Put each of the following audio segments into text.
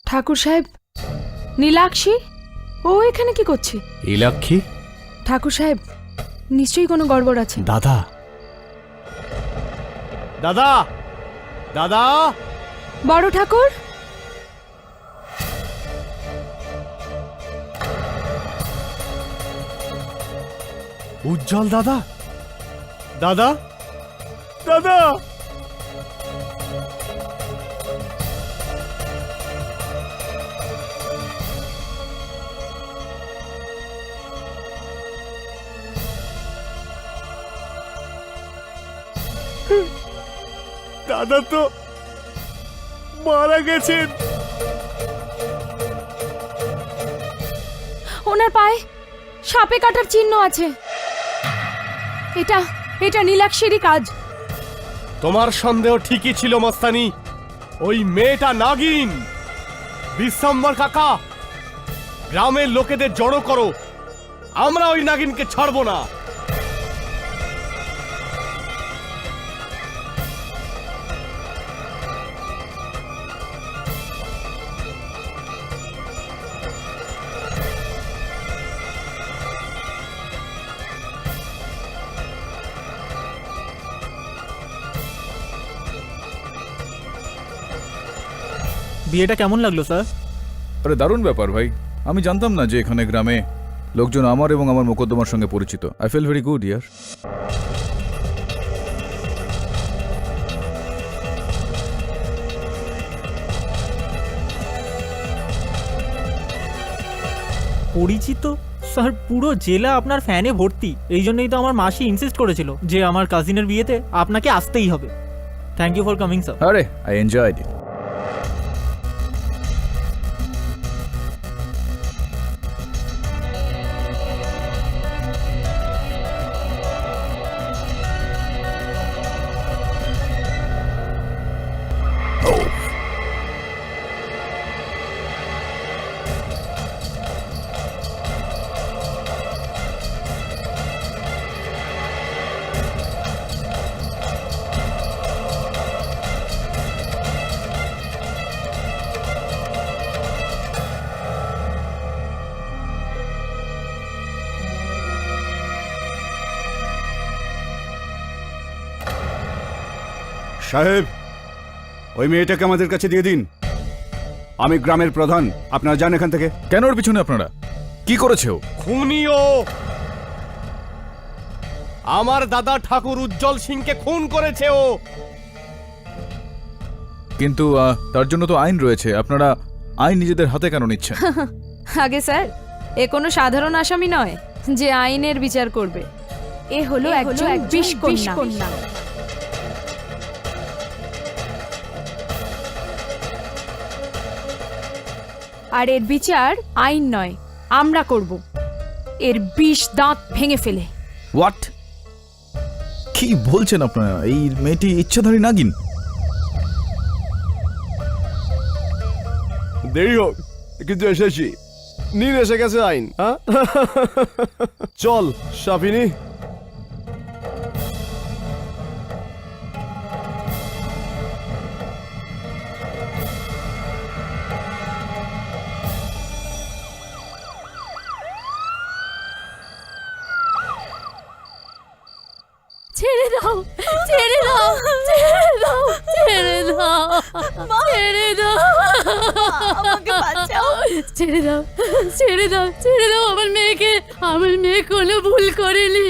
ঠাকুর সাহেব, নীলাক্ষী ও এখানে কি করছে? নীলাক্ষী? ঠাকুর সাহেব, নিশ্চয়ই কোনো গড়বড় আছে। দাদা, দাদা, দাদা। বড় ঠাকুর, উজ্জ্বল দাদা, দাদা, দাদা। দাদা তো মারা গেছেন। ওনার পায়ে সাপে কাটার চিহ্ন আছে। এটা নীলাক্ষীরই কাজ। তোমার সন্দেহ ঠিকই ছিল মস্তানি। ওই মেয়েটা নাগিন। বিশ্বম্বর কাকা, গ্রামের লোকেদের জড়ো করো, আমরা ওই নাগিনকে ছাড়বো না। বিয়েটা কেমন লাগলো স্যার? আরে দারুণ ব্যাপার ভাই। আমি জানতাম না যে এখানে গ্রামে লোকজন আমার এবং আমার মোকদ্দমার সঙ্গে পরিচিত। আই ফিল ভেরি গুড ইয়ার। পরিচিত? স্যার পুরো জেলা আপনার ফ্যানে ভর্তি। এই জন্যই তো আমার মাসি ইনসিস্ট করেছিল যে আমার কাজিনের বিয়েতে আপনাকে আসতেই হবে। Thank you for coming sir. আরে আই এনজয়ড ইট। সাহেব, ওই মেয়েটাকে আমাদের কাছে দিয়ে দিন। আমি গ্রামের প্রধান, আপনারা যান এখান থেকে। কেন ওর পিছনে আপনারা? কি করেছে ও? খুনিও আমার দাদা ঠাকুর উজ্জ্বল সিংকে খুন করেছে ও। কিন্তু তার জন্য তো আইন রয়েছে। আপনারা আইন নিজেদের হাতে কেন নিচ্ছেন? আগে স্যার, এ কোনো সাধারণ আসামি নয় যে আইনের বিচার করবে। এ হলো একজন বিষকন্যা। আর এর বিচার আইন নয়, আমরা করব। এর ২০ দাঁত ভেঙে ফেলে। হোয়াট? কি বলছেন আপনারা? এই মেয়েটি ইচ্ছাধারী নাগিন? দেরি হোক কিন্তু এসেছি। নীল এসে গেছে আইন। চল শাপিনী। ছেড়ে দাও, ছেড়ে দাও, ছেড়ে দাও, ছেড়ে দাও, ছেড়ে দাও, আমাকে বাঁচাও, ছেড়ে দাও, ছেড়ে দাও, ছেড়ে দাও আমার মেয়েকে। আমার মেয়ে কোনো ভুল করেনি,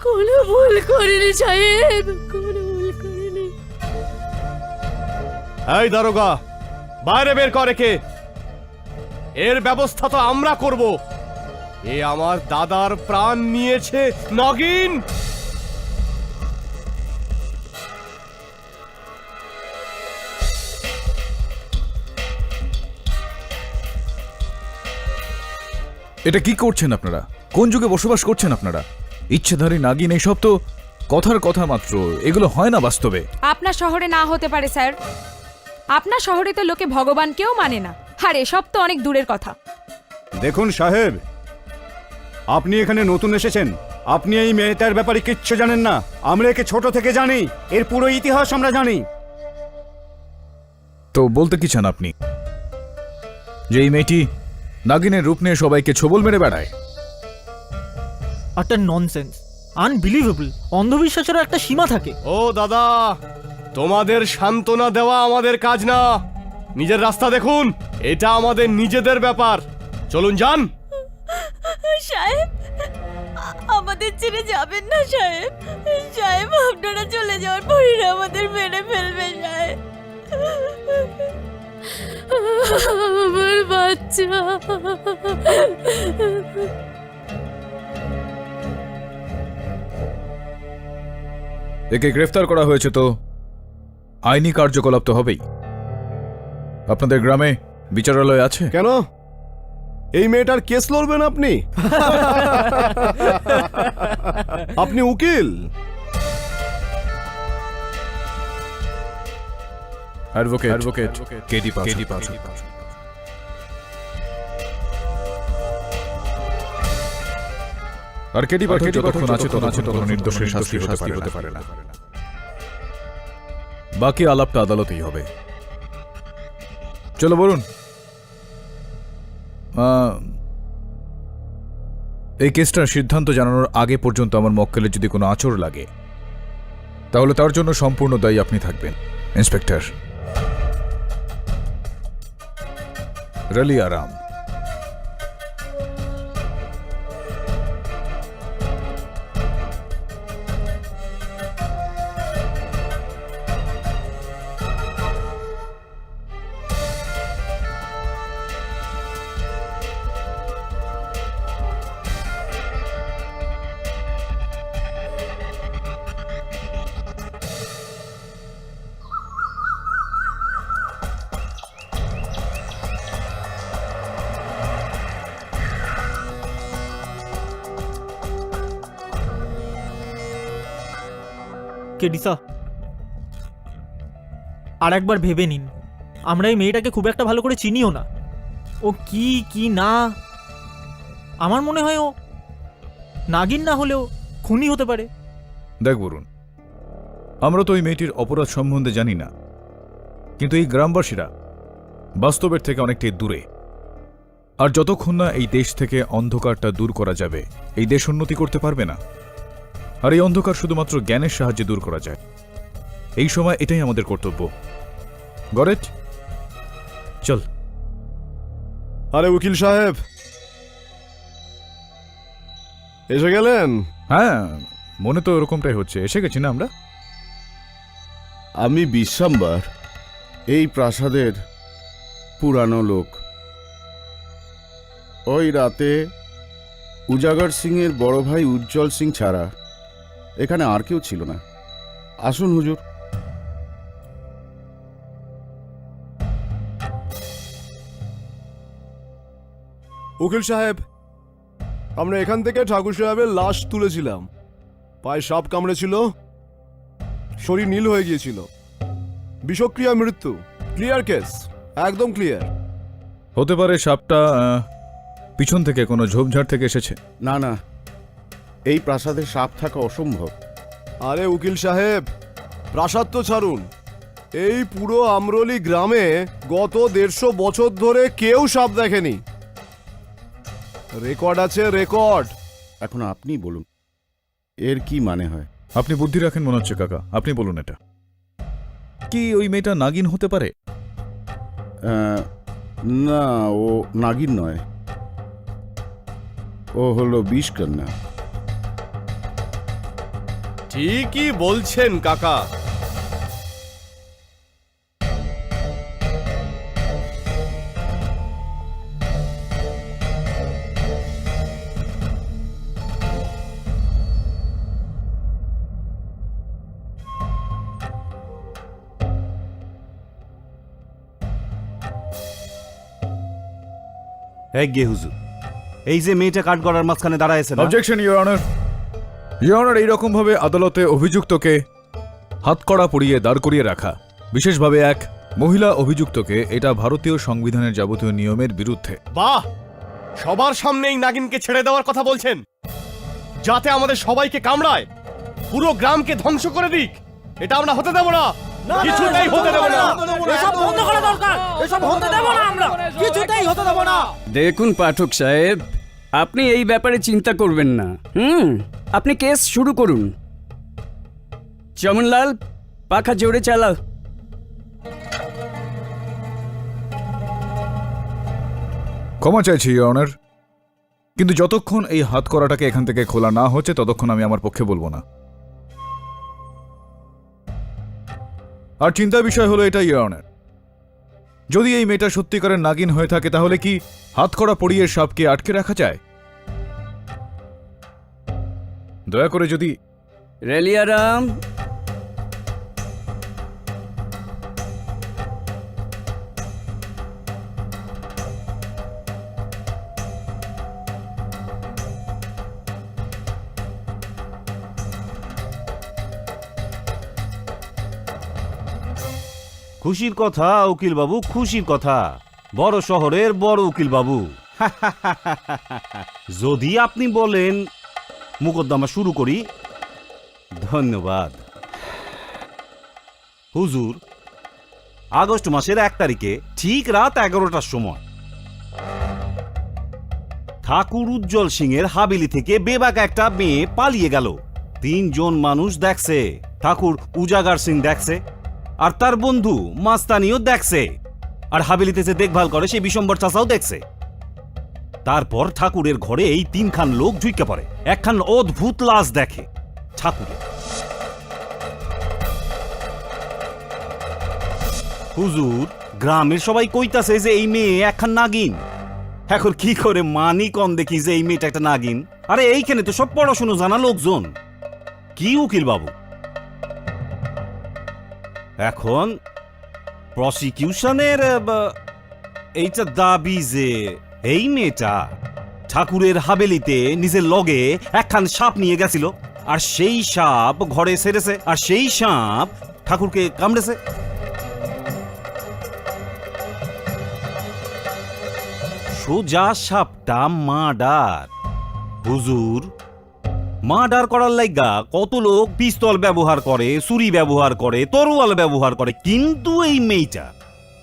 কোনো ভুল করেনি সাহেব, কোনো ভুল করেনি। এই দারোগা, বাইরে বের করে কে। এর ব্যবস্থা তো আমরা করব। এ আমার দাদার প্রাণ নিয়েছে নাগিন। এটা কি করছেন আপনারা? কোন যুগে বসবাস করছেন আপনারা? ইচ্ছাধারী নাগিন, এইসব তো কথার কথা মাত্র, এগুলো হয় না বাস্তবে। আপনার শহরে না হতে পারে স্যার, আপনার শহরে তো লোকে ভগবানকেও মানে না, আর এসব তো অনেক দূরের কথা। দেখুন সাহেব, আপনি এখানে নতুন এসেছেন, আপনি এই মেয়েটার ব্যাপারে কিচ্ছু জানেন না। আমরা একে ছোট থেকে জানি, এর পুরো ইতিহাস আমরা জানি। তো বলতে কি চান আপনি, যে এই মেয়েটি নাগিনের রূপ নিয়ে সবাইকে ছোবল মেরে বেড়ায়? একটা ননসেন্স, আনবিলিভেবল। অন্ধবিশ্বাসেরও একটা সীমা থাকে। ও দাদা, তোমাদের সান্ত্বনা দেওয়া আমাদের কাজ না। নিজের রাস্তা দেখুন, এটা আমাদের নিজেদের ব্যাপার। চলুন যান। সাহেব, আমাদের ছেড়ে যাবেন না সাহেব। সাহেব, আপনারা চলে যাওয়ার পরে আমাদের মেরে ফেলবে সাহেব। আমার বাচ্চা। একে গ্রেফতার করা হয়েছে, তো আইনি কার্যকলাপ তো হবেই। আপনাদের গ্রামে বিচারালয় আছে? কেন, এই মেয়েটার কেস লড়বেন আপনি? আপনি উকিল? অ্যাডভোকেট কেডি পাস। আর কেডি পাস যতক্ষণ আছে ততক্ষণ নির্দোষের শাস্তি হতে পারে না। বাকি আলাপটা আদালতেই হবে। চলো বলুন, এই কেসটার সিদ্ধান্ত জানানোর আগে পর্যন্ত আমার মক্কেলের যদি কোনো আঁচড় লাগে, তাহলে তার জন্য সম্পূর্ণ দায়ী আপনি থাকবেন, ইন্সপেক্টর রলি আরাম। কেডিসা, আর একবার ভেবে নিন। আমরা এই মেয়েটাকে খুব একটা ভালো করে চিনিও না। ও কি না, আমার মনে হয় ও নাগিন না হলেও খুনি হতে পারে। দেখ বরুণ, আমরা তো ওই মেয়েটির অপরাধ সম্বন্ধে জানি না, কিন্তু এই গ্রামবাসীরা বাস্তবের থেকে অনেকটাই দূরে। আর যতক্ষণ না এই দেশ থেকে অন্ধকারটা দূর করা যাবে, এই দেশ উন্নতি করতে পারবে না। আর এই অন্ধকার শুধুমাত্র জ্ঞানের সাহায্যে দূর করা যায়। এই সময় এটাই আমাদের কর্তব্য। গরেট, চল। আরে উকিল সাহেব, এসে গেলেন? হ্যাঁ, মনে তো এরকমটাই হচ্ছে। এসে গেছি না আমরা? আমি বিশ্বম্বর, এই প্রাসাদের পুরানো লোক। ওই রাতে উজাগর সিং এর বড় ভাই উজ্জ্বল সিং ছাড়া এখানে আর কেউ ছিল না। আসুন হুজুর। উকিল সাহেব, আমরা এখান থেকে ঠাকুর সাহেবের লাশ তুলেছিলাম। পায়ে সাপ কামড়েছিল, শরীর নীল হয়ে গিয়েছিল, বিষক্রিয়া মৃত্যু। ক্লিয়ার কেস, একদম ক্লিয়ার। হতে পারে সাপটা পিছন থেকে কোনো ঝোপঝাড় থেকে এসেছে। না না, এই প্রাসাদে সাপ থাকা অসম্ভব। আরে উকিল সাহেব, প্রাসাদ তো ছাড়ুন, এই পুরো আমরলি গ্রামে গত 150 বছর ধরে কেউ সাপ দেখেনি। রেকর্ড আছে, রেকর্ড। এখন আপনি বলুন, এর কি মানে হয়? আপনি বুদ্ধি রাখেন মনে হচ্ছে কাকা, আপনি বলুন, এটা কি ওই মেয়েটা নাগিন হতে পারে? না, ও নাগিন নয়, ও হলো বিষকন্যা। ঠিকই বলছেন কাকা। এক গে হুজুর, এই যে মেয়েটা কাঠ গড়ার মাঝখানে দাঁড়ায় আছে না, objection your honour. Your honour, এইরকম ভাবে আদালতে অভিযুক্তকে হাতকড়া পরিয়ে দাঁড় করিয়ে রাখা, বিশেষভাবে এক মহিলা অভিযুক্তকে, এটা ভারতীয় সংবিধানের যাবতীয় নিয়মের বিরুদ্ধে। বাহ, সবার সামনে এই নাগিনকে ছেড়ে দেওয়ার কথা বলছেন, যাতে আমাদের সবাইকে কামড়ায়, পুরো গ্রামকে ধ্বংস করে দিক। এটা আমরা হতে দেব না, কিছুতেই হতে দেব না। এসব বন্ধ করা দরকার, এসব হতে দেব না আমরা, কিছুতেই হতে দেব না। দেখুন পাঠক সাহেব, আপনি এই ব্যাপারে চিন্তা করবেন না। আপনি কেস শুরু করুন। চমনলাল, পাখা জোরে চালাও। ক্ষমা চাইছি ইওর অনার, কিন্তু যতক্ষণ এই হাতকড়াটাকে এখান থেকে খোলা না হচ্ছে ততক্ষণ আমি আমার পক্ষে বলবো না। আর চিন্তার বিষয় হলো এটা ইওর অনার, যদি এই মেয়েটা সত্যিকারের নাগিন হয়ে থাকে তাহলে কি হাতকড়া পরিয়ে সাপকে আটকে রাখা যায়? দয়া করে যদি রেলিয়ারাম, খুশির কথা উকিল বাবু, খুশির কথা। বড় শহরের বড় উকিল বাবু। যদি আপনি বলেন মুকদ্দমা শুরু করি। ধন্যবাদ হুজুর। আগস্ট মাসের 1 তারিখে ঠিক রাত 11টার সময় ঠাকুর উজ্জ্বল সিং এর হাবেলি থেকে বেবাক একটা মেয়ে পালিয়ে গেল। 3 জন মানুষ দেখছে, ঠাকুর উজাগার সিং দেখছে, আর তার বন্ধু মাস্তানিও দেখছে, আর হাবেলিতে যে দেখভাল করে সেই বিশম্বর চাচাও দেখছে। তারপর ঠাকুরের ঘরে এই 3 খান লোক ঢুইকে পড়ে, একখান অদ্ভুত লাশ দেখে ঠাকুরের। হুজুর, গ্রামের সবাই কইতাছে যে এই মেয়ে একখান নাগিন। এখন কি করে মানি কম দেখি যে এই মেয়েটা একটা নাগিন? আরে এইখানে তো সব পড়াশুনো জানা লোকজন। কি উকিল বাবু, এখন প্রসিকিউশনের এইটা দাবি যে এই মেয়েটা ঠাকুরের হাবেলিতে নিজের লগে একখান সাপ নিয়ে গেছিল, আর সেই সাপ ঘরে ছেড়েছে, আর সেই সাপ ঠাকুরকে কামড়েছে। সোজা সাপটা মার্ডার। হুজুর, মার্ডার করার লাইগা কত লোক পিস্তল ব্যবহার করে, ছুরি ব্যবহার করে, তরোয়াল ব্যবহার করে, কিন্তু এই মেয়েটা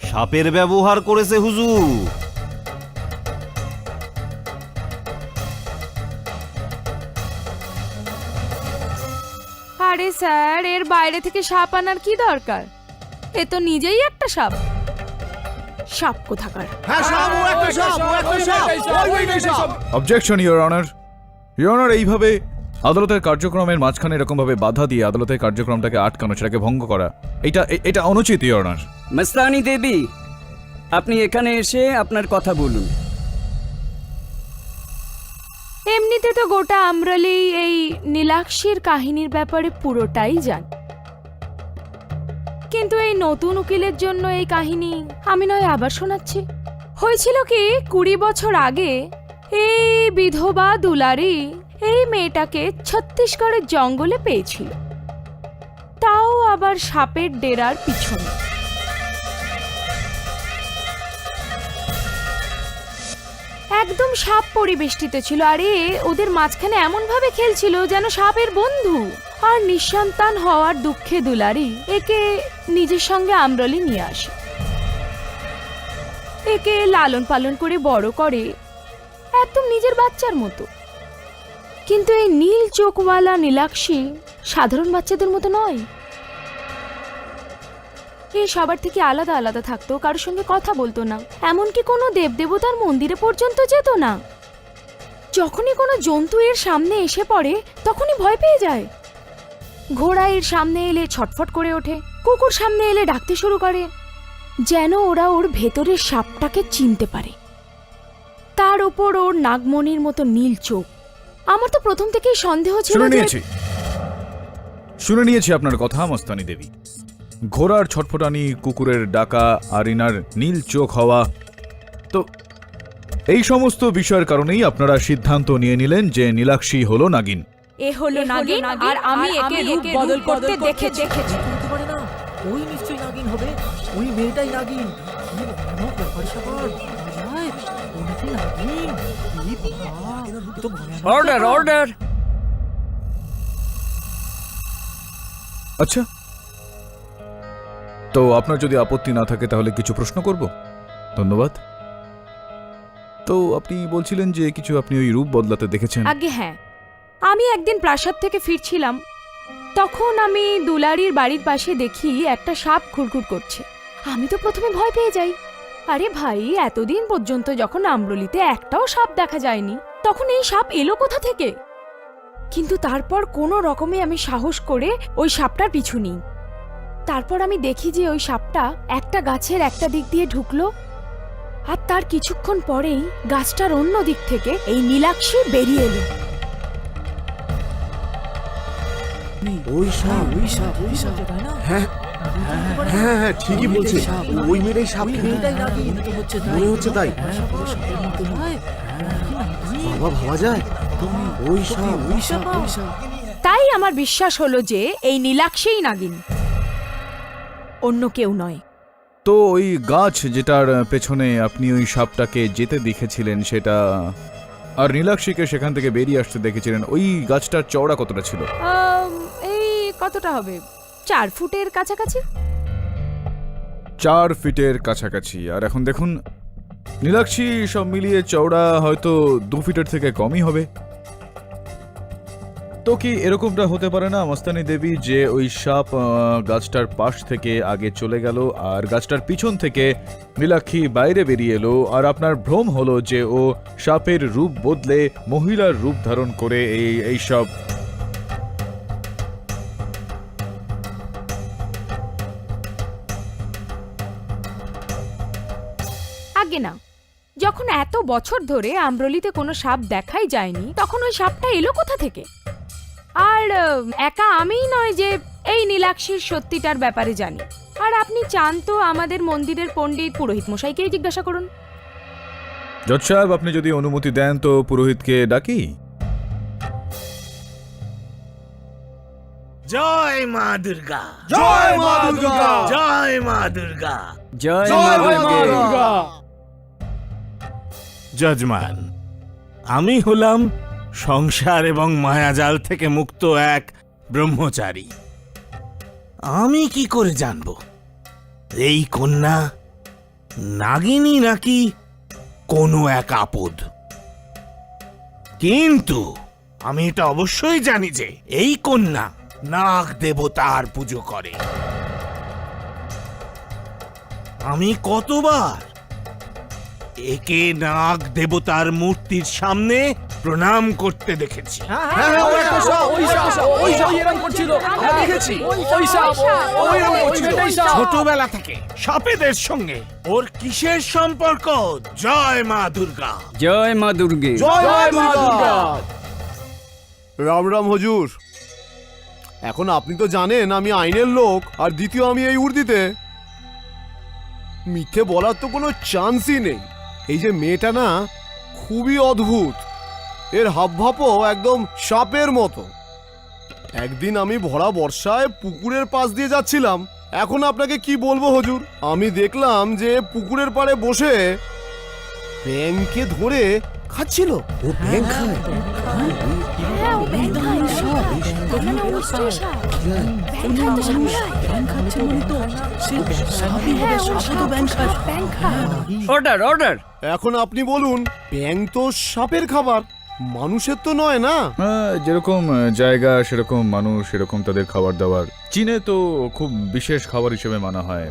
সাপের ব্যবহার করেছে হুজুর। আরে স্যার, এর বাইরে থেকে সাপ আনার কি দরকার? এ তো নিজেই একটা সাপ। সাপ কোথাকার। Objection your honour. Your honour, এইভাবে আদালতের কার্যক্রমের মাঝখানে এরকম ভাবে বাধা দিয়ে আদালতের কার্যক্রমটাকে আটকানো, সেটাকে ভঙ্গ করা, এটা অনুচিত ইওর অনার। মস্তানি দেবী, আপনি এখানে এসে আপনার কথা বলুন। এমনিতে তো গোটা আমরালি এই নীলাক্ষীর কাহিনীর ব্যাপারে পুরোটাই জান, কিন্তু এই নতুন উকিলের জন্য এই কাহিনী আমি নয় আবার শোনাচ্ছি। হয়েছিল কি 20 বছর আগে এই বিধবা দুলারি এই মেয়েটাকে ছত্তিশগড়ের জঙ্গলে পেয়েছিল, তাও আবার সাপের ডেরার পিছনে। একদম সাপ পরিবেষ্টিত ছিল, আরে ওদের মাঝখানে এমন ভাবে খেলছিল যেন সাপের বন্ধু। আর নিঃসন্তান হওয়ার দুঃখে দুলারি একে নিজের সঙ্গে আমরলি নিয়ে আসে, একে লালন পালন করে বড় করে একদম নিজের বাচ্চার মতো। কিন্তু এই নীল চোখওয়ালা নীলাক্ষী সাধারণ বাচ্চাদের মতো নয়। এ সবার থেকে আলাদা আলাদা থাকতো, কারোর সঙ্গে কথা বলতো না, এমনকি কোনো দেবদেবতার মন্দিরে পর্যন্ত যেত না। যখনই কোনো জন্তু এর সামনে এসে পড়ে তখনই ভয় পেয়ে যায়। ঘোড়া এর সামনে এলে ছটফট করে ওঠে, কুকুর সামনে এলে ডাকতে শুরু করে, যেন ওরা ওর ভেতরের সাপটাকে চিনতে পারে। তার উপর ওর নাগমণির মতো নীল চোখ। আমার তো প্রথম থেকেই সন্দেহ ছিল। শুনে নিয়েছি আপনার কথা মস্তানি দেবী। ঘোড়ার ছটফটানি, কুকুরের ডাকা, আর ইনার নীল চোখ হওয়া, তো এই সমস্ত বিষয়ের কারণেই আপনারা সিদ্ধান্ত নিয়ে নিলেন যে নীলাক্ষী হলো নাগিন। এ হলো নাগিন আর আমি একে রূপ বদল করতে দেখেছি। হতে পারে না, ওই নিশ্চয়ই নাগিন হবে, ওই মেয়েটাই নাগিন। কি ভয়ানক ব্যাপার স্যাপার, যায় ও নাকি নাগিন। কি বাবা, এ তো ভয়ানক অর্ডার ব্যাপার। অর্ডার। আচ্ছা, তো আপনার যদি আপত্তি না থাকে তাহলে কিছু প্রশ্ন করব। ধন্যবাদ। তো আপনি বলছিলেন যে কিছু আপনি ওই রূপ বদলাতে দেখেছেন। আগে হ্যাঁ, আমি একদিন প্রাসাদ থেকে ফিরছিলাম, তখন আমি দুলারির বাড়ির পাশে দেখি একটা সাপ ঘুরঘুর করছে। আমি তো প্রথমে ভয় পেয়ে যাই। আরে ভাই, এতদিন পর্যন্ত যখন আমরলিতে একটাও সাপ দেখা যায়নি, তখন এই সাপ এলো কোথা থেকে? কিন্তু তারপর কোনো রকমে আমি সাহস করে ওই সাপটার পিছু নিই। তারপর আমি দেখি যে ওই সাপটা একটা গাছের একটা দিক দিয়ে ঢুকলো, আর তার কিছুক্ষণ পরেই গাছটার অন্য দিক থেকে এই নীলাক্ষী বেরিয়ে এলো। ওই সাপ, তাই না? হ্যাঁ হ্যাঁ ঠিকই বলছে, ওই মেয়েটাই সাপ। মেয়েটাই নাগিন তো হচ্ছে, তাই মনে হচ্ছে তাই। হ্যাঁ, পুরো সাপের মতো নয়। বাবা, ভাবা যায় ওই সাপ, ওই সাপ, ওই সাপ। তাই আমার বিশ্বাস হলো যে এই নীলাক্ষীই নাগিন, অন্য কেউ নয়। তো ওই গাছ যেটার পেছনে আপনি ওই সাপটাকে যেতে দেখেছিলেন সেটা, আর নীলাক্ষীকে সেখান থেকে বেরিয়ে আসতে দেখেছিলেন, ওই গাছটার চওড়া কতটা ছিল? এই কতটা হবে, 4 ফুটের কাছাকাছি। 4 ফিটের কাছাকাছি। আর এখন দেখুন, নীলাক্ষী সব মিলিয়ে চওড়া হয়তো 2 ফিটের থেকে কমই হবে। তো কি এরকমটা হতে পারে না মস্তানি দেবী, যে ওই সাপ গাছটার পাশ থেকে আগে চলে গেল আর গাছটার পিছন থেকে নীলাক্ষী বাইরে বেরিয়ে এলো, আর আপনার ভ্রম হলো যে ও সাপের রূপ বদলে মহিলার রূপ ধারণ করে এই সব। আগে না, যখন এত বছর ধরে আমরলিতে কোনো সাপ দেখাই যায়নি, তখন ওই সাপটা এলো কোথা থেকে? আর একা আমিই নয় যে এই নীলাক্ষীর সত্যিটার ব্যাপারে জানি। আর আপনি চান তো আমাদের মন্দিরের পণ্ডিত পুরোহিত মশাইকেই জিজ্ঞাসা করুন। জজ সাহেব, আপনি যদি অনুমতি দেন তো পুরোহিতকে ডাকি। জয় মা দুর্গা, জয় মা দুর্গা, জয় মা দুর্গা। জয় মা দুর্গা। যজমান, আমি হলাম সংসার এবং মায়াজাল থেকে মুক্ত এক ব্রহ্মচারী। আমি কি করে জানব এই কন্যা নাগিনী নাকি কোনো এক আপদ? কিন্তু আমি এটা অবশ্যই জানি যে এই কন্যা নাগ দেবতার পুজো করে। আমি কতবার একে নাগ দেবতার মূর্তির সামনে প্রণাম করতে দেখেছি। ছোটবেলা থেকে সাপেদের সঙ্গে ওর কিসের সম্পর্ক? জয় মা দুর্গা। জয় মা দুর্গে। জয় মা দুর্গা। রাম রাম হুজুর। এখন আপনি তো জানেন আমি আইনের লোক, আর দ্বিতীয় আমি এই উর্দিতে। মিথ্যে বলার তো কোনো চান্সই নেই। এই যে মেয়েটা না, খুবই অদ্ভুত। এর হাবভাবও একদম সাপের মতো। একদিন আমি ভরা বর্ষায় পুকুরের পাশ দিয়ে যাচ্ছিলাম। এখন আপনাকে কি বলবো হুজুর, আমি দেখলাম যে পুকুরের পাড়ে বসে ব্যাঙকে ধরে খাচ্ছিল। ও ব্যাঙ খায়? হ্যাঁ, ও ব্যাঙ খায়। এখানে ও নিশ্চয়ই সাপ। ব্যাঙ খায় তো সাপ খায়। ব্যাঙ খায়। Order order. এখন আপনি বলুন, ব্যাঙ তো সাপের খাবার, মানুষের তো নয় না? যেরকম জায়গা সেরকম মানুষ, সেরকম তাদের খাবার দাবার। চীনে তো খুব বিশেষ খাবার হিসেবে মানা হয়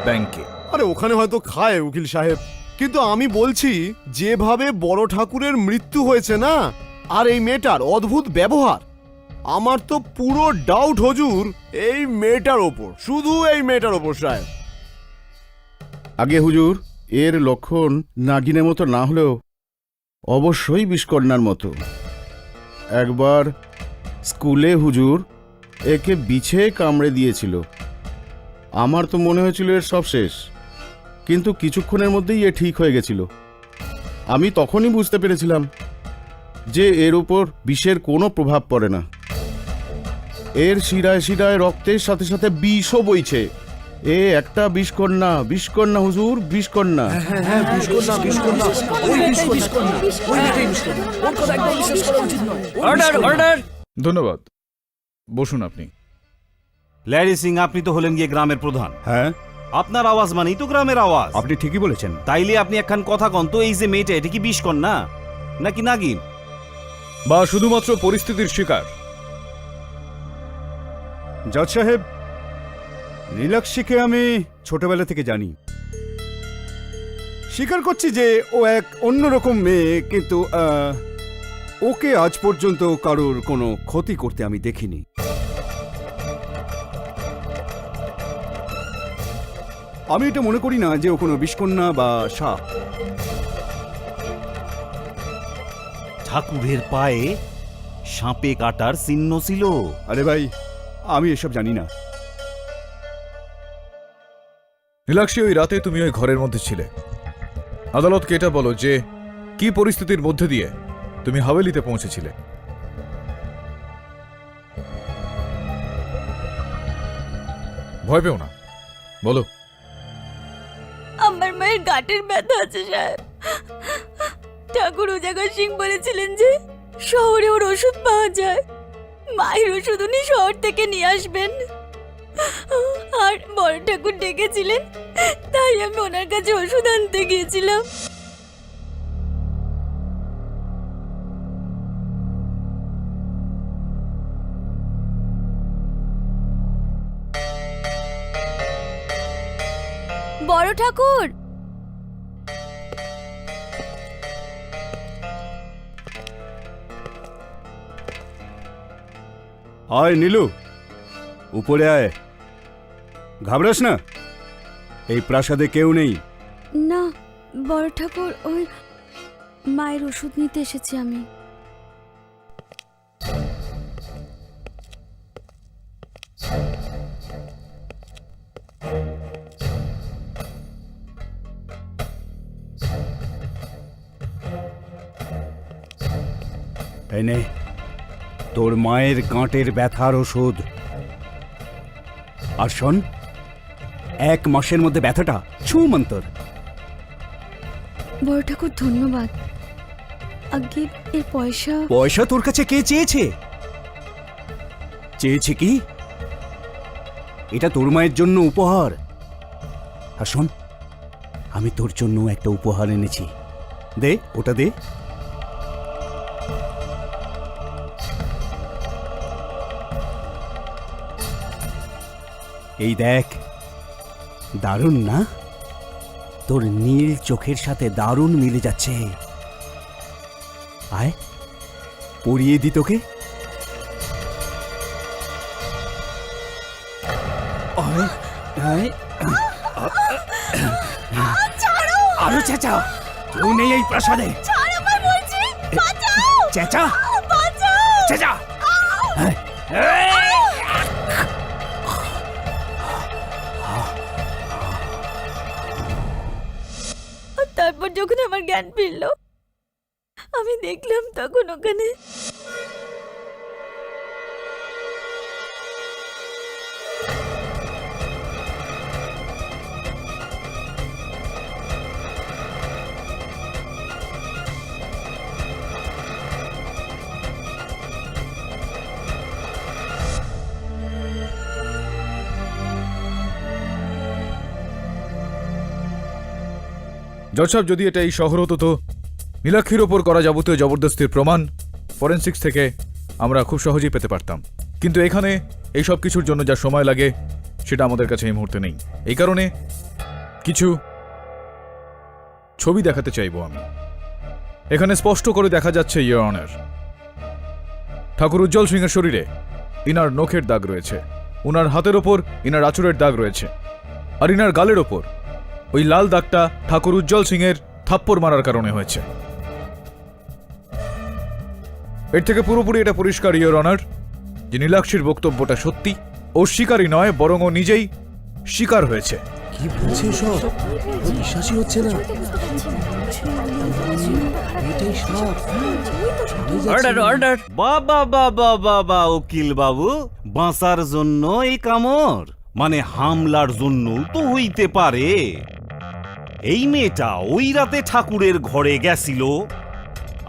ব্যাঙকে। আরে ওখানে হয়তো খায় উকিল সাহেব, কিন্তু আমি বলছি যেভাবে বড় ঠাকুরের মৃত্যু হয়েছে না, আর এই মেয়েটার অদ্ভুত ব্যবহার, আমার তো পুরো ডাউট হুজুর এই মেয়েটার ওপর, শুধু এই মেয়েটার ওপর সাহেব। আগে হুজুর, এর লক্ষণ নাগিনের মতো না হলেও অবশ্যই বিষকন্যার মতো। একবার স্কুলে হুজুর একে বিছে কামড়ে দিয়েছিল। আমার তো মনে হয়েছিল এর সব শেষ, কিন্তু কিছুক্ষণের মধ্যেই এ ঠিক হয়ে গেছিল। আমি তখনই বুঝতে পেরেছিলাম যে এর উপর বিষের কোনো প্রভাব পড়ে না। এর শিরায় শিরায় রক্তের সাথে সাথে বিষও বইছে। এ একটা বিষকন্যা, বিষকন্যা হুজুর, বিষকন্যা। Order order. ধন্যবাদ, বসুন আপনি। ল্যারি সিং, আপনি তো হলেন গিয়ে গ্রামের প্রধান। হ্যাঁ, আপনার আওয়াজ মানেই তো গ্রামের আওয়াজ। আপনি ঠিকই বলেছেন। তাইলে আপনি একখান কথা কন তো, এই যে মেয়েটা, এটা কি বিষকন্যা নাকি নাগিন? বা শুধুমাত্র পরিস্থিতির শিকার? জজ সাহেব, নীলাক্ষীকে আমি ছোটবেলা থেকে জানি। স্বীকার করছি যে ও এক অন্যরকম মেয়ে, কিন্তু ওকে আজ পর্যন্ত কারোর কোনো ক্ষতি করতে আমি দেখিনি। আমি এটা মনে করি না যে ও কোনো বিষকন্যা বা সাপ। ঠাকুরের পায়ে সাপে কাটার চিহ্ন ছিল। আরে ভাই, আমি এসব জানি না। নীলাক্ষী, ওই রাতে তুমি ওই ঘরের মধ্যে ছিলে। আদালতকে এটা বলো যে কি পরিস্থিতির মধ্যে দিয়ে তুমি হাভেলিতে পৌঁছেছিলে। ভয় পেও না, বলো। আমার মায়ের গাঁটের ব্যথা আছে সাহেব। ঠাকুর উজাগর সিং বলেছিলেন যে শহরে ওর ওষুধ পাওয়া যায়, মায়ের ওষুধ উনি শহর থেকে নিয়ে আসবেন। আর বড় ঠাকুর ডেকেছিলেন, তাই আমি ওনার কাছে ওষুধ আনতে গিয়েছিলাম। বড় ঠাকুর, আয় নীলু, উপরে আয়। ঘাবড়াস না, এই প্রাসাদে কেউ নেই। না বড় ঠাকুর, ওই মায়ের ওষুধ নিতে এসেছি আমি। এই নে তোর মায়ের গাঁটের ব্যথার ওষুধ। আর শোন, 1 মাসের মধ্যে ব্যথাটা ছুমন্তর। বড় ঠাকুর ধন্যবাদ। আগে এর পয়সা? পয়সা তোর কাছে কে চেয়েছে? চেয়েছে কি? এটা তোর মায়ের জন্য উপহার। আর শোন, আমি তোর জন্য একটা উপহার এনেছি। দে, ওটা দে। এই দেখ, দারুণ না? তোর নীল চোখের সাথে দারুণ মিলে যাচ্ছে। আয়, পরিয়ে দি তোকে। আরো চেঁচা, কেউ নেই এই প্রাসাদে। চেঁচা, চেঁচা। তারপর যখন আমার জ্ঞান ফিরল, আমি দেখলাম তখন ওখানে জজ সাহেব, যদি এটা এই শহর হতো তো নীলাক্ষীর ওপর করা যাবতীয় জবরদস্তির প্রমাণ ফরেনসিক্স থেকে আমরা খুব সহজেই পেতে পারতাম। কিন্তু এখানে এই সব কিছুর জন্য যা সময় লাগে সেটা আমাদের কাছে এই মুহূর্তে নেই। এই কারণে কিছু ছবি দেখাতে চাইবো আমি। এখানে স্পষ্ট করে দেখা যাচ্ছে, ইয়োর অনার, ঠাকুর উজ্জ্বল সিংয়ের শরীরে ইনার নখের দাগ রয়েছে, উনার হাতের ওপর ইনার আঁচড়ের দাগ রয়েছে, আর ইনার গালের ওপর ওই লাল দাগটা ঠাকুর উজ্জ্বল সিংয়ের থাপ্পড় মারার কারণে হয়েছে। এর থেকে পুরোপুরি এটা পরিষ্কার, ইয়োর অনার, যে নীলাক্ষীর বক্তব্যটা সত্যি। ও শিকারী নয়, বরং ও নিজেই শিকার হয়েছে। কি বলছে সব বিশ্বাসই হচ্ছে না এটাই সব অর্ডার অর্ডার। বাবা বাবা বাবা উকিল বাবু, বাঁচার জন্য এই কামড়, মানে হামলার জন্য তো হইতে পারে। এই মেয়েটা ওই রাতে ঠাকুরের ঘরে গেছিল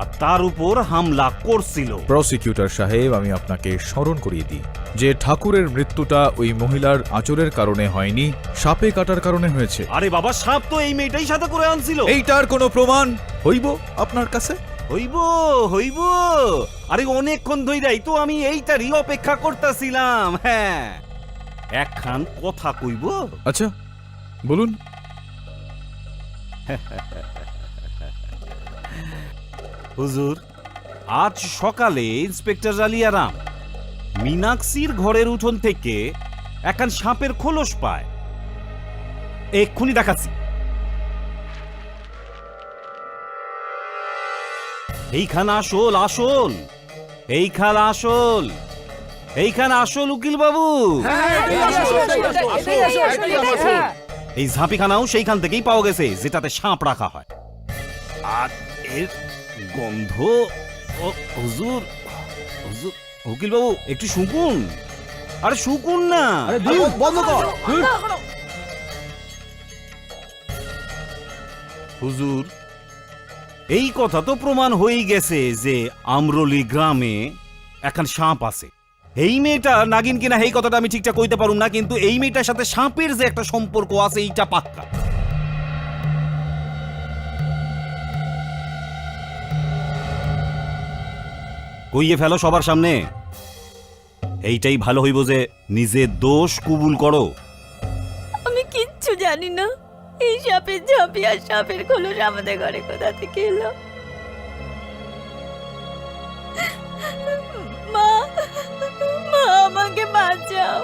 আর তার উপর হামলা করছিল। প্রসিকিউটর সাহেব, আমি আপনাকে স্মরণ করিয়ে দিই যে ঠাকুরের মৃত্যুটা ওই মহিলার আঁচড়ের কারণে হয়নি, সাপে কাটার কারণে হয়েছে। আরে বাবা, সাপ তো এই মেয়েটাই সাথে করে আনছিল। এইটার কোনো প্রমাণ হইব আপনার কাছে? হইব হইব, আরে অনেকক্ষণ ধইরাই তো আমি এইটারই অপেক্ষা করতেছিলাম। হ্যাঁ, একখান কথা কইব। আচ্ছা বলুন। হুজুর, আজ সকালে ইন্সপেক্টর আলিয়ারাম মীনাক্ষীর ঘরের উঠোন থেকে একখান সাপের খোলস পায়। এক্ষুনি দেখাচ্ছি। এইখান আসল আসল, এইখান আসল, এইখান আসল উকিল বাবু। এই ঝাঁপিখানাও সেইখান থেকেই পাওয়া গেছে যেটাতে সাপ রাখা হয়। আর এর গন্ধ, হুজুর হুজুর, উকিল বাবু একটু শুকুন। আরে শুকুন না, বন্ধ কর। হুজুর, এই কথা তো প্রমাণ হয়েই গেছে যে আমরলি গ্রামে এখন সাপ আছে। এই মেয়েটা নাগিন কিনা এই কথাটা আমি ঠিকঠাক কইতে পারুম না, কিন্তু এই মেয়েটার সাথে সাপের যে একটা সম্পর্ক আছে এইটা পাক্কা। কইয়ে ফেলো সবার সামনে। এইটাই ভালো হইব যে নিজের দোষ কবুল করো। আমি কিচ্ছু জানি না। এই সাপের ঝাঁপি আর সাপের খোলস আমাদের ঘরে কোথা থেকে এলো? মা, মা আমাকে বাঁচাও,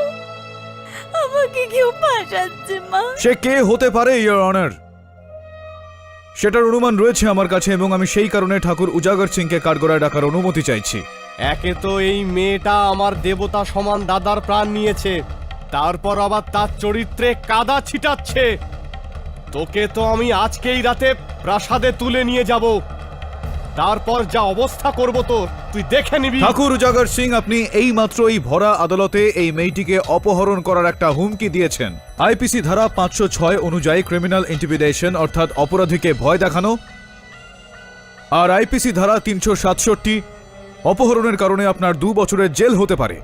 আমাকে কেউ ফাঁসাচ্ছে মা। সে কে হতে পারে ইওর অনার? সেটার অনুমান রয়েছে আমার কাছে এবং আমি সেই কারণে ঠাকুর উজাগর সিংকে কাঠগড়ায় ডাকার অনুমতি চাইছি। একে তো এই মেয়েটা আমার দেবতা সমান দাদার প্রাণ নিয়েছে, তারপর আবার তার চরিত্রে কাদা ছিটাচ্ছে। তোকে তো আমি আজকেই রাতে প্রাসাদে তুলে নিয়ে যাব, তারপর যা অবস্থা করব তোর তুই দেখে নিবি। ঠাকুর উজাগর সিং, আপনি এই মাত্র এই ভরা আদালতে এই মেয়েটিকে অপহরণ করার একটা হুমকি দিয়েছেন। আইপিসি ধারা 506 অনুযায়ী ক্রিমিনাল ইন্টিমিডেশন অর্থাৎ অপরাধীকে ভয় দেখানো, আর আইপিসি ধারা 367 অপহরণের কারণে আপনার 2 বছরের জেল হতে পারে।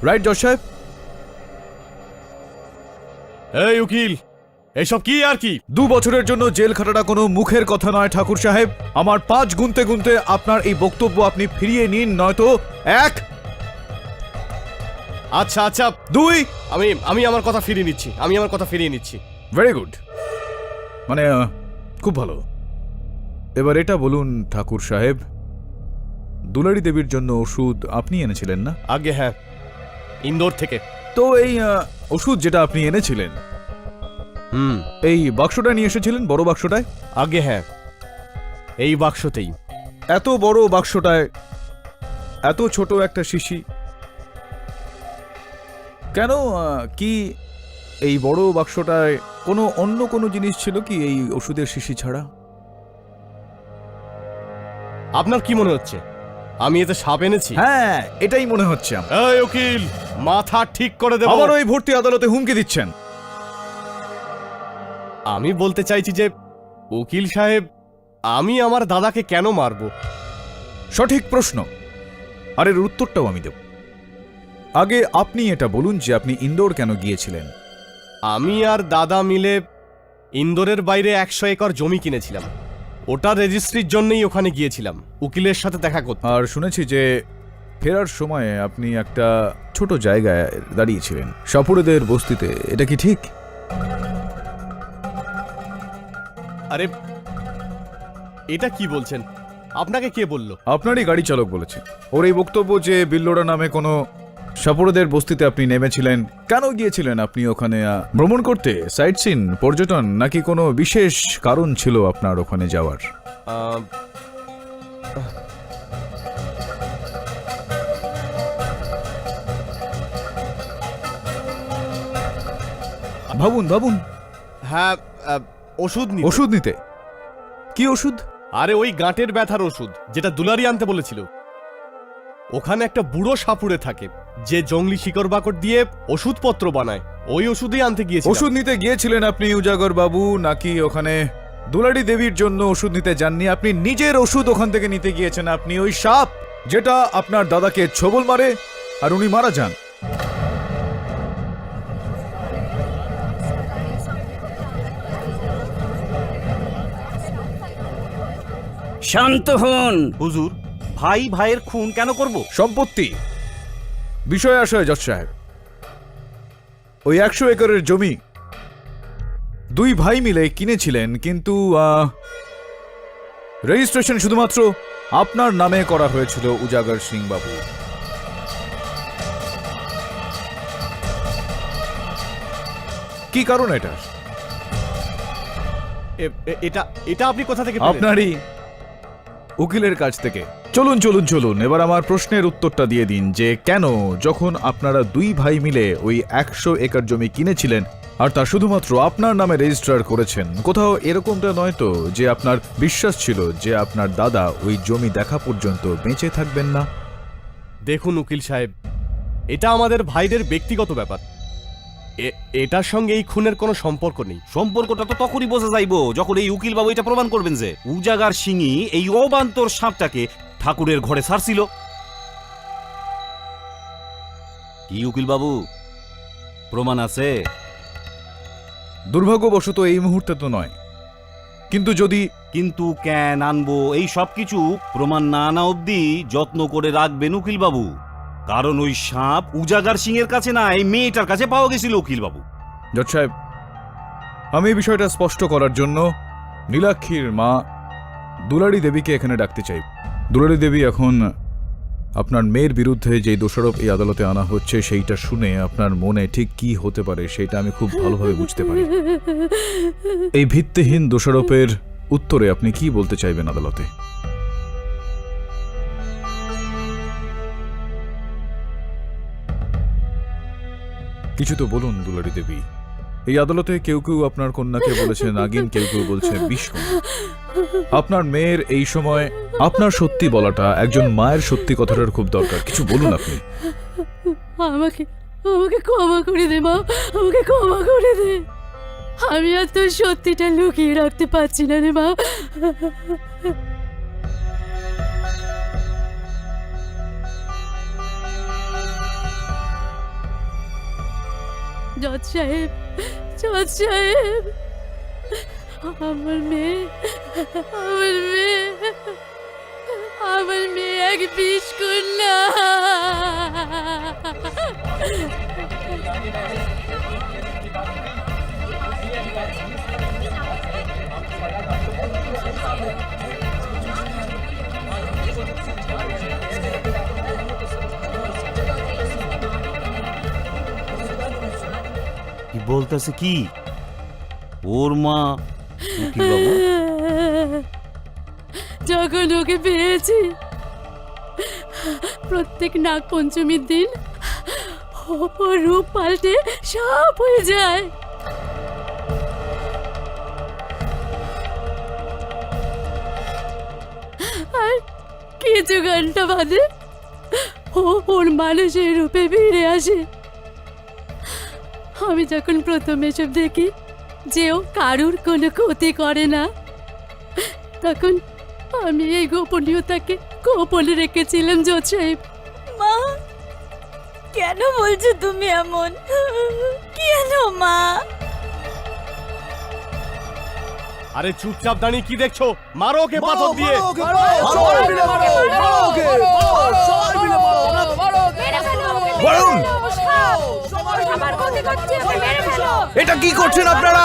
রাইট জজ সাহেব? এই উকিল, এসব কি আর কি? 2 বছরের জন্য জেল খাটাটা কোনো মুখের কথা নয় ঠাকুর সাহেব। আমার 5 গুনতে গুনতে আপনার এই বক্তব্য আপনি ফিরিয়ে নিন, নয়তো 1। আচ্ছা আচ্ছা 2। আমি আমার কথা ফিরিয়ে নিচ্ছি, আমি আমার কথা ফিরিয়ে নিচ্ছি। ভেরি গুড, মানে খুব ভালো। এবার এটা বলুন ঠাকুর সাহেব, দুলারি দেবীর জন্য ওষুধ আপনি এনেছিলেন না? আগে হ্যাঁ, ইন্দোর থেকে। তো এই ওষুধ যেটা আপনি এনেছিলেন, এই বাক্সটা নিয়ে এসেছিলেন, বড় বাক্সটায়? আগে হ্যাঁ, এই বাক্সতেই। এত বড় বাক্সটায় এত ছোট একটা শিশি কেন? কি এই বড় বাক্সটায় অন্য কোনো জিনিস ছিল কি এই ওষুধের শিশি ছাড়া? আপনার কি মনে হচ্ছে আমি এতে সাপ এনেছি? হ্যাঁ, এটাই মনে হচ্ছে আমার। এই উকিল, মাথা ঠিক করে দেব। আবার ওই ভর্তি আদালতে হুমকি দিচ্ছেন? আমি বলতে চাইছি যে উকিল সাহেব, আমি আমার দাদাকে কেন মারবো? সঠিক প্রশ্ন, আর এর উত্তরটাও আমি দেব। আগে আপনি এটা বলুন যে আপনি ইন্দোর কেন গিয়েছিলেন? আমি আর দাদা মিলে ইন্দোরের বাইরে 100 একর জমি কিনেছিলাম। ওটা রেজিস্ট্রির জন্যই ওখানে গিয়েছিলাম, উকিলের সাথে দেখা করতে। আর শুনেছি যে ফেরার সময় আপনি একটা ছোট জায়গায় দাঁড়িয়েছিলেন, সাপুড়েদের বস্তিতে। এটা কি ঠিক? আরে এটা কি বলছেন? আপনাকে কে বলল? আপনারই গাড়ি চালক বলেছে। ওর এই বক্তব্য যে বিল্লোড়া নামে কোনো সাপুড়েদের বস্তিতে আপনি নেমেছিলেন। কেন গিয়েছিলেন আপনি ওখানে? ভ্রমণ করতে, সাইট সিন, পর্যটন, নাকি কোনো বিশেষ কারণ ছিল আপনার ওখানে যাওয়ার? ভাবুন ভাবুন। হ্যাঁ, ওষুধ নিতে। ওষুধ নিতে? কি ওষুধ? আরে ওই গাঁটের ব্যথার ওষুধ, যেটা দুলারি আনতে বলেছিল। ওখানে একটা বুড়ো সাপুড়ে থাকে, যে জঙ্গলি শিকড় বাকড় দিয়ে ওষুধপত্র বানায়। ওই ওষুধই আনতে গিয়েছিল। ওষুধ নিতে গিয়েছিলেন আপনি উজাগর বাবু, নাকি ওখানে দুলারি দেবীর জন্য ওষুধ নিতে যাননি? আপনি নিজের ওষুধ ওখান থেকে নিতে গিয়েছেন। আপনি ওই সাপ যেটা আপনার দাদাকে ছোবল মারে আর উনি মারা যান। শান্ত হন। হুজুর, ভাই ভাইয়ের খুন কেন করব? সম্পত্তি বিষয় আশয় জজ সাহেব, ওই 100 একরের জমি দুই ভাই মিলে কিনেছিলেন, কিন্তু রেজিস্ট্রেশন শুধুমাত্র আপনার নামে করা হয়েছিল উজাগর সিং বাবু। কি কারণ এটা? এটা এটা আপনি কোথা থেকে পেলেন? আপনারই উকিলের কাছ থেকে। চলুন চলুন চলুন, এবার আমার প্রশ্নের উত্তরটা দিয়ে দিন যে কেন যখন আপনারা দুই ভাই মিলে ওই 100 একর জমি কিনেছিলেন আর তা শুধুমাত্র আপনার নামে রেজিস্টার করেছেন, কোথাও এরকমটা নয় তো যে আপনার বিশ্বাস ছিল যে আপনার দাদা ওই জমি দেখা পর্যন্ত বেঁচে থাকবেন না? দেখুন উকিল সাহেব, এটা আমাদের ভাইদের ব্যক্তিগত ব্যাপার। এটার সঙ্গে এই খুনের কোনো সম্পর্ক নেই। সম্পর্কটা তো তখনই বোঝা যাইব যখন এই উকিল বাবু এটা প্রমাণ করবেন যে উজাগার সিংই এই অবান্তর সাপটাকে ঠাকুরের ঘরে ছাড়ছিল। কি উকিল বাবু, প্রমাণ আছে? দুর্ভাগ্যবশত এই মুহূর্তে তো নয়, কিন্তু যদি কিন্তু কেন আনবো, এই সব কিছু প্রমাণ না আনা অব্দি যত্ন করে রাখবেন উকিল বাবু, কারণ ওই সাপ উজাগার সিং এর কাছে না, এই মেয়েটার কাছে পাওয়া গেছিল উকিল বাবু। জজ সাহেব, আমি এই বিষয়টা স্পষ্ট করার জন্য নীলাক্ষীর মা দুলারি দেবীকে এখানে ডাকতে চাই। দুলারি দেবী, এখন আপনার মেয়ের বিরুদ্ধে যে দোষারোপ এই আদালতে আনা হচ্ছে সেইটা শুনে আপনার মনে ঠিক কি হতে পারে সেটা আমি খুব ভালোভাবে বুঝতে পারি। এই ভিত্তিহীন দোষারোপের উত্তরে আপনি কি বলতে চাইবেন আদালতে? কিছু তো বলুন দুলারি দেবী। এই আদালতে কেউ কেউ আপনার কন্যাকে বলেছে নাগিন, কেউ কেউ বলছে বিষকন্যা। আপনার মেয়ের এই সময় আপনার সত্যি বলাটা একজন মায়ের সত্যি কথাটার খুব দরকার। কিছু বলুন আপনি। আমাকে আমাকে ক্ষমা করে দে মা, আমাকে ক্ষমা করে দে। আমি আর তোর সত্যিটা লুকিয়ে রাখতে পারছি না রে মা। জজ সাহেব, জজ সাহেব, আমার মেয়ে, আমার মেয়ে, আমার মেয়ে এক বিষকন্যা। কি বলতেছে? কি ওর মা উকিল বাবু? যখন ওকে পেয়েছি প্রত্যেক নাগ পঞ্চমীর দিন ও রূপ পাল্টে সাপ হয়ে যায়। আর কিছু ঘন্টা বাদে ওর মানুষের রূপে ফিরে আসে। আমি যখন প্রথম এসব দেখি যে ও কারুর কোনো ক্ষতি করে না, তখন আমি এই গোপনীয়তাকে গোপনে রেখেছিলাম জজ সাহেব। মা, কেন বলছো তুমি এমন? কেন মা? আরে চুপচাপ দাঁড়িয়ে কি দেখছো? মারো ওকে পাথর দিয়ে। এটা কি করছেন আপনারা?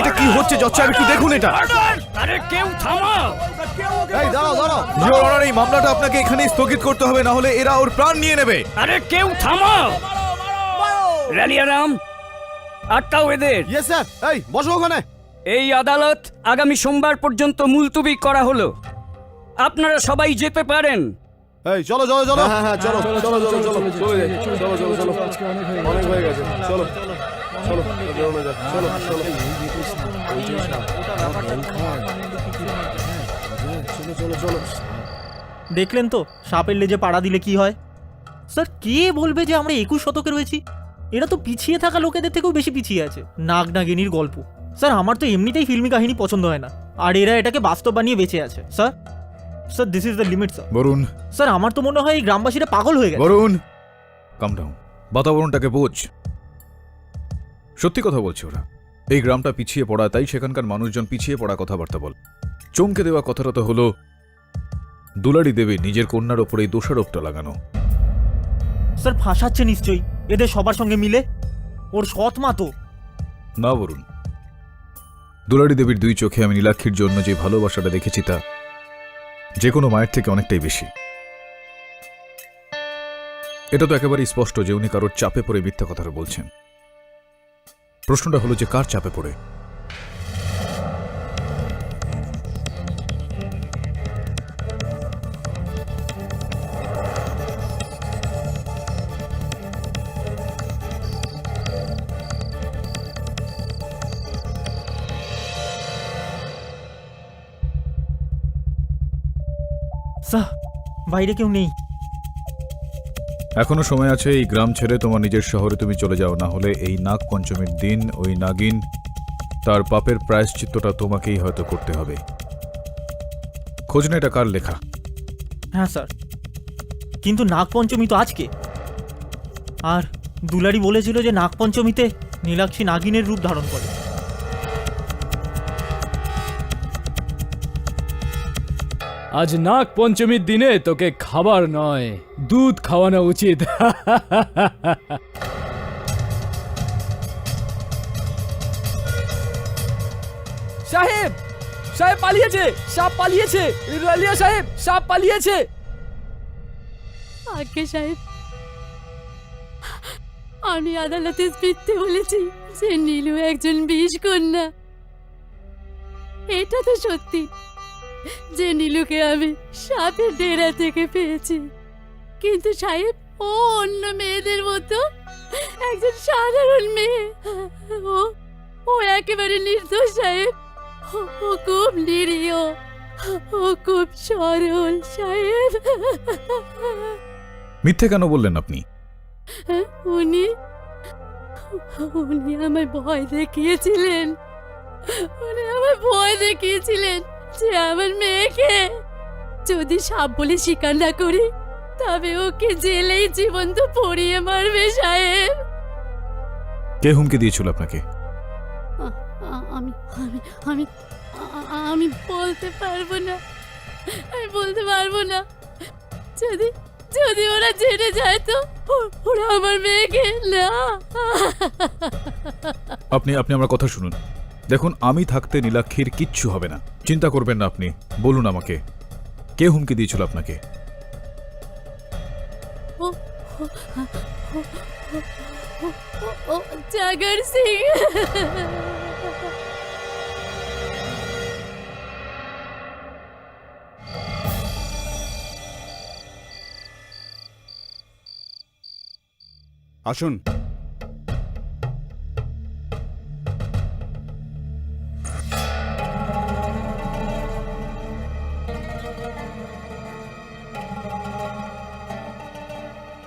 এটা কি হচ্ছে জজ সাহেব? একটু দেখুন এটা। আরে কেউ থামাও! এই মামলাটা আপনাকে এখানেই স্থগিত করতে হবে, না হলে এরা ওর প্রাণ নিয়ে নেবে। আরে কেউ থামাও! রালিয়ারাম, আটকাও এদের। Yes sir. এই বসো ওখানে। এই আদালত আগামী সোমবার পর্যন্ত মুলতবি করা হলো। আপনারা সবাই যেতে পারেন। এই চলো চলো চলো হ্যাঁ হ্যাঁ চলো চলো চলো চলো চলো চলে যাই চলো চলো চলো অনেক হয়ে গেছে চলো চলো বেরোনো যাক চলো চলো চলো চলো চলো দেখলেন তো সাপের লেজে পাড়া দিলে কি হয়। স্যার কে বলবে যে আমরা 21 শতকে রয়েছি? এরা তো পিছিয়ে থাকা লোকেদের থেকেও বেশি পিছিয়ে আছে। নাগ নাগিনীর গল্প স্যার, আমার তো এমনিতেই ফিল্মি কাহিনী পছন্দ হয় না, আর এরা এটাকে বাস্তব বানিয়ে বেঁচে আছে। Sir sir this is the limit sir. Varun, sir আমার তো মনে হয় এই গ্রামবাসীরা পাগল হয়ে গেছে। বরুণ, কাম ডাউন। বাতাবরণটাকে বোঝ। সত্যি কথা বলছে ওরা। এই গ্রামটা পিছিয়ে পড়া, তাই সেখানকার মানুষজন পিছিয়ে পড়া কথাবার্তা বল। চমকে দেওয়া কথাটা তো হলো দুলারি দেবী নিজের কন্যার ওপর এই দোষারোপটা লাগানো। স্যার ফাঁসাচ্ছে নিশ্চয়ই এদের সবার সঙ্গে মিলে। ওর সৎ মা তো। না বরুণ, দুলারি দেবীর দুই চোখে আমি নীলাক্ষীর জন্য যে ভালোবাসাটা দেখেছি তা যে কোনো মায়ের থেকে অনেকটাই বেশি। এটা তো একেবারেই স্পষ্ট যে উনি কারোর চাপে পড়ে মিথ্যা কথাটা বলছেন। প্রশ্নটা হলো যে কার চাপে পড়ে? স্যার বাইরে কেউ নেই। এখনো সময় আছে। এই গ্রাম ছেড়ে তোমার নিজের শহরে তুমি চলে যাও, না হলে এই নাগ পঞ্চমীর দিন ওই নাগিন তার পাপের প্রায়শ্চিত্তটা তোমাকেই হয়তো করতে হবে। খোঁজ না এটা কার লেখা। হ্যাঁ স্যার, কিন্তু নাগপঞ্চমী তো আজকে। আর দুলারি বলেছিল যে নাগপঞ্চমীতে নীলাক্ষী নাগিনের রূপ ধারণ করে। আজ নাগ পঞ্চমীর দিনে তোকে খাবার নয়, দুধ খাওয়ানো উচিত। সাহেব, সাহেব পালিয়েছে, সাপ পালিয়েছে। রালিয়া সাহেব, সাপ পালিয়েছে। আগে সাহেব, আমি আদালতে মিথ্যে বলেছি যে নীলু একজন বিষ কন্যা। এটা তো সত্যি যে নীলুকে আমি সাপের ডেরা থেকে পেয়েছি, কিন্তু সাহেব ও অন্য মেয়েদের মতো একজন সাধারণ মেয়ে। ও একেবারে নির্দোষ সাহেব। ও খুব নিরীহ, ও খুব সরল সাহেব। মিথ্যে কেন বললেন আপনি? উনি আমায় ভয় দেখিয়েছিলেন। উনি আমায় ভয় দেখিয়েছিলেন যে আমার মেয়েকে যদি সাপ বলে স্বীকার না করি তবে ওকে জেলেই জীবন্ত পড়িয়ে মারবে সাহেব। কে হুমকি দিয়েছিল আপনাকে? আমি আমি আমি আমি বলতে পারবো না, আমি বলতে পারবো না। যদি যদি ওরা জেনে যায় তো ওরা আমার মেয়েকে না। আপনি আপনি আমার কথা শুনুন। দেখুন, আমি থাকতে নীলাক্ষীর কিচ্ছু হবে না, চিন্তা করবেন না আপনি। বলুন আমাকে, কে হুমকি দিয়েছিল আপনাকে? ও জাগর সিং। আসুন।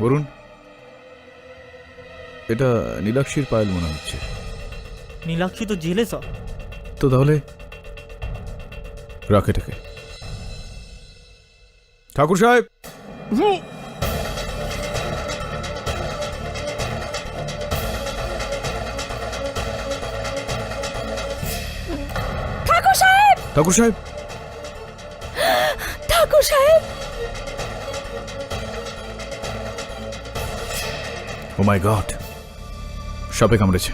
বলুন, এটা নীলাক্ষীর পায়েল মনে হচ্ছে। নীলাক্ষী তো জেলে স্যার। তো তাহলে রাখ এটাকে। ঠাকুর সাহেব, ঠাকুর সাহেব, ঠাকুর সাহেব, ঠাকুর সাহেব। ও মাই গড, সাপে কামড়েছে।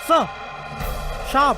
স্যার সাপ।